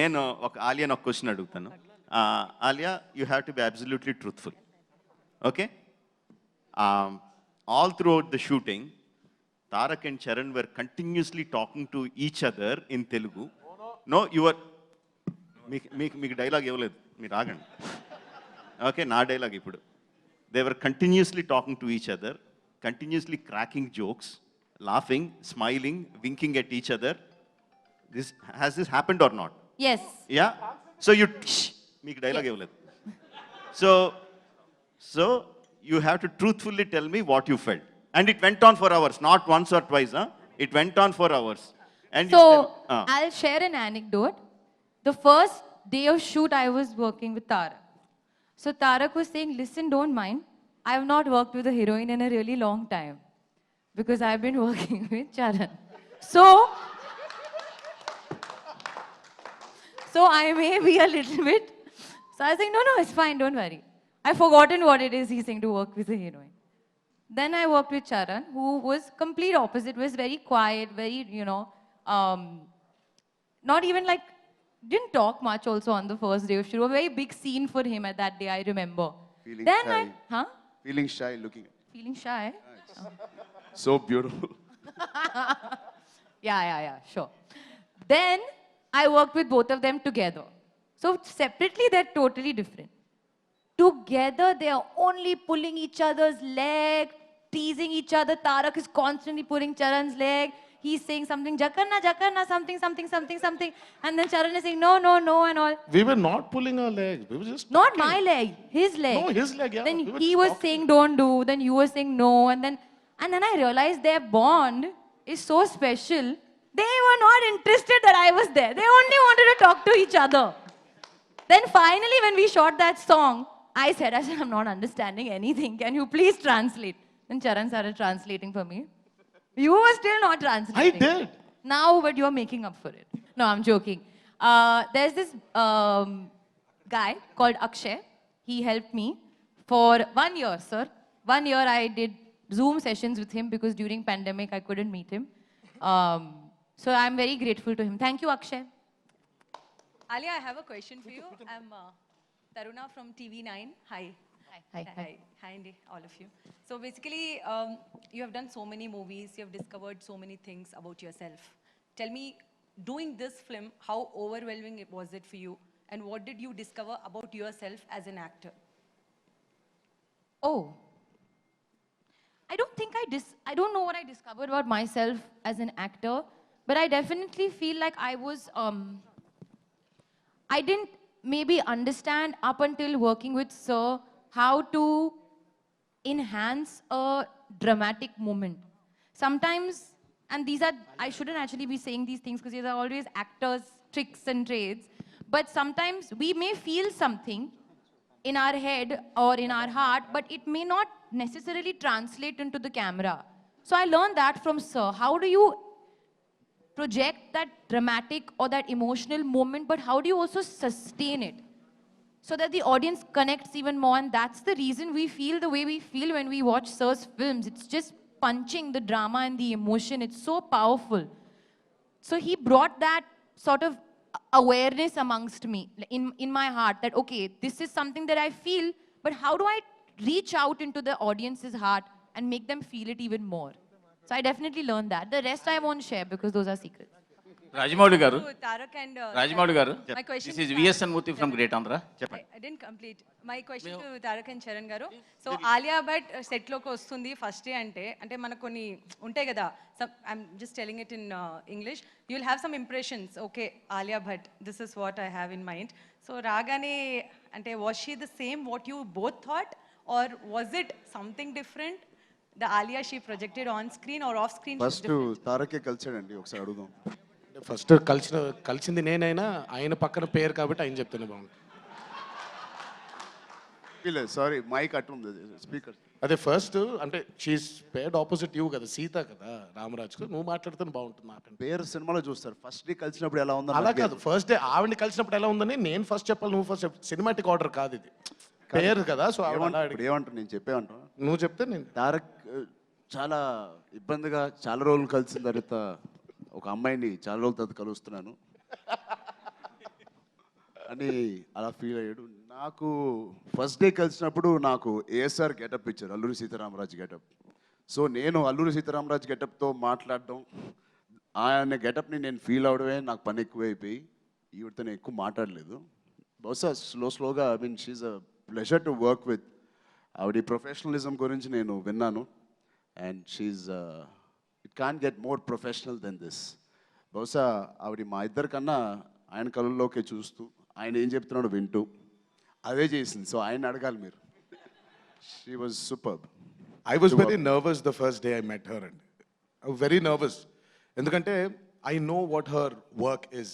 నేను ఒక ఆలియాని ఒక క్వశ్చన్ అడుగుతాను. Alia, you have to be absolutely truthful. Okay, all throughout the shooting Tarak and Charan were continuously talking to each other in Telugu. No your మీకు dialogue ఇవ్వలేదు, మీరు ఆగండి. ఓకే, నా డైలాగ్ ఇప్పుడు. They were continuously talking to each other, continuously cracking jokes, laughing, smiling, winking at each other. Has this happened or not? Yes. Yeah. So you make dialogue evaledu. So you have to truthfully tell me what you felt, and it went on for hours, not once or twice. It went on for hours. And So I'll share an anecdote. The first day of shoot, I was working with Tarak. So Tarak was saying, "Listen, don't mind. I have not worked with a heroine in a really long time because I've been working with Charan. So I may be a little bit." So I was like, no, it's fine, don't worry. I've forgotten what it is he's saying to work with a heroine. Then I worked with Charan, who was complete opposite, was very quiet, very, not even like, didn't talk much also on the first day of shoot. A very big scene for him at that day, I remember. Feeling Then shy. Feeling shy looking at Feeling shy? so beautiful. Yeah, sure. Then I worked with both of them together. So separately, they're totally different. Together, they are only pulling each other's leg, teasing each other. Tarak is constantly pulling Charan's leg. He's saying something, Jakarna, something. And then Charan is saying, no, and all. We were not pulling our legs. We were just Not talking. my leg, his leg. No, his leg, yeah. Then We were he just was talking. saying don't do, then you were saying no, and then I realized their bond is so special. They were not interested that I was there. They only wanted to talk to each other. Then finally, when we shot that song, I said, I'm not understanding anything. Can you please translate? Then Charan started translating for me. You were still not translating. I did. Now, but you're making up for it. No, I'm joking. There's this guy called Akshay. He helped me for 1 year, sir. 1 year I did Zoom sessions with him because during pandemic I couldn't meet him. So I'm very grateful to him. Thank you, Akshay. Alia, I have a question for you. I'm Taruna from TV9. Hi. Hi, Andy, all of you. So basically, you have done so many movies, you have discovered so many things about yourself. Tell me, doing this film, how overwhelming was it for you? And what did you discover about yourself as an actor? Oh. I don't think I don't know what I discovered about myself as an actor, but I definitely feel like I didn't maybe understand up until working with Sir how to enhance a dramatic moment. Sometimes, and I shouldn't actually be saying these things because these are always actors' tricks and trades, but sometimes we may feel something in our head or in our heart, but it may not necessarily translate into the camera. So I learned that from Sir. How do you project that dramatic or that emotional moment, but how do you also sustain it so that the audience connects even more? And that's the reason we feel the way we feel when we watch Sir's films. It's just punching the drama and the emotion. It's so powerful. So he brought that sort of awareness amongst me, in my heart, that, okay, this is something that I feel, but how do I reach out into the audience's heart and make them feel it even more? So I definitely learned that. The rest I won't share because those are secrets. Rajamouli garu. So, Tarak and Rajamouli garu. my question This is to VSN Murthy from Great Andhra. I didn't complete. My question to Tarak and Charan garu. So Alia Bhatt set loki vastundi first day ante manaku konni untayi kada. I'm just telling it in English. You'll have some impressions. Okay, Alia Bhatt, this is what I have in mind. So ragane ante, was she the same what you both thought, or was it something different? The Alia she projected on screen or off screen? First తారకే కలిసాడండి, ఒకసారి అడుగుదాం. First కలిసింది నేనైనా ఆయన పక్కన పేరు కాబట్టి ఆయన చెప్తేనే బాగుంది. సారీ, మైక్ అటు ఉంది, స్పీకర్. అదే ఫస్ట్ అంటే షీస్ పేర్డ్ ఆపోజిట్ యూ కదా, సీత కదా రామరాజ్కు. నువ్వు మాట్లాడితేనే బాగుంటుంది నాకంటే. పేరు సినిమాలో చూస్తారు, ఫస్ట్ డే కలిసినప్పుడు ఎలా ఉందో. అలా కాదు, ఫస్ట్ డే ఆవిడని కలిసినప్పుడు ఎలా ఉందని నేను ఫస్ట్ చెప్పాలి, నువ్వు ఫస్ట్ చెప్పాలి. సినిమాటిక్ ఆర్డర్ కాదు ఇది, పేరు కదా. సో ఏమంటారు, నేను చెప్పేమంటాను, నువ్వు చెప్తే నేను. తారక్ చాలా ఇబ్బందిగా చాలా రోజులు కలిసిన తర్వాత ఒక అమ్మాయిని చాలా రోజుల తర్వాత కలుస్తున్నాను. అని అలా ఫీల్ అయ్యాడు. నాకు ఫస్ట్ డే కలిసినప్పుడు నాకు ఏఎస్ఆర్ గెటప్ ఇచ్చారు, అల్లూరి సీతారామరాజు గెటప్. సో నేను అల్లూరి సీతారామరాజు గెటప్తో మాట్లాడడం, ఆయన గెటప్ని నేను ఫీల్ అవడమే నాకు పని ఎక్కువైపోయి ఈవిడతో నేను ఎక్కువ మాట్లాడలేదు. బహుశా స్లోగా I mean she's a pleasure to work with. ఆవిడ ప్రొఫెషనలిజం గురించి నేను విన్నాను. And she's it can get more professional than this. బహుశా ఆవిడ మా ఇద్దరికన్నా ఆయన కళ్ళల్లోకే చూస్తూ ఆయన ఏం చెప్తున్నాడో వింటూ అదే చేసింది. సో ఆయన అడగాలి మీరు. She was superb. I was very nervous the first day I met her and I very nervous. ఎందుకంటే I know what her work is.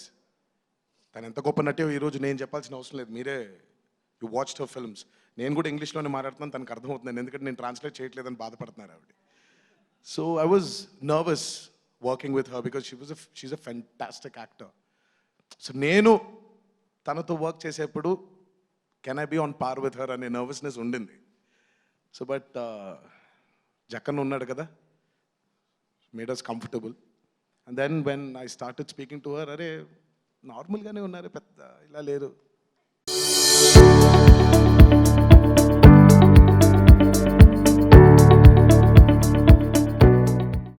తను ఎంత గొప్ప నటే ఈరోజు నేను చెప్పాల్సిన అవసరం లేదు, మీరే యు వాచ్డ్ హర్ ఫిల్మ్స్. నేను కూడా ఇంగ్లీష్లోనే మాట్లాడుతున్నాను, తనకు అర్థమవుతున్నాను, ఎందుకంటే నేను ట్రాన్స్లేట్ చేయట్లేదని బాధపడుతున్నారు ఆవిడ. So I was nervous working with her because she's a fantastic actor. So నేను తనతో వర్క్ చేసేప్పుడు can I be on par with her అనే నర్వస్నెస్ ఉండింది. సో బట్ జక్కన్ ఉన్నాడు కదా, made us comfortable. And then when I started speaking to her, అరే నార్మల్గానే ఉన్నారు, పెద్ద ఇలా లేరు.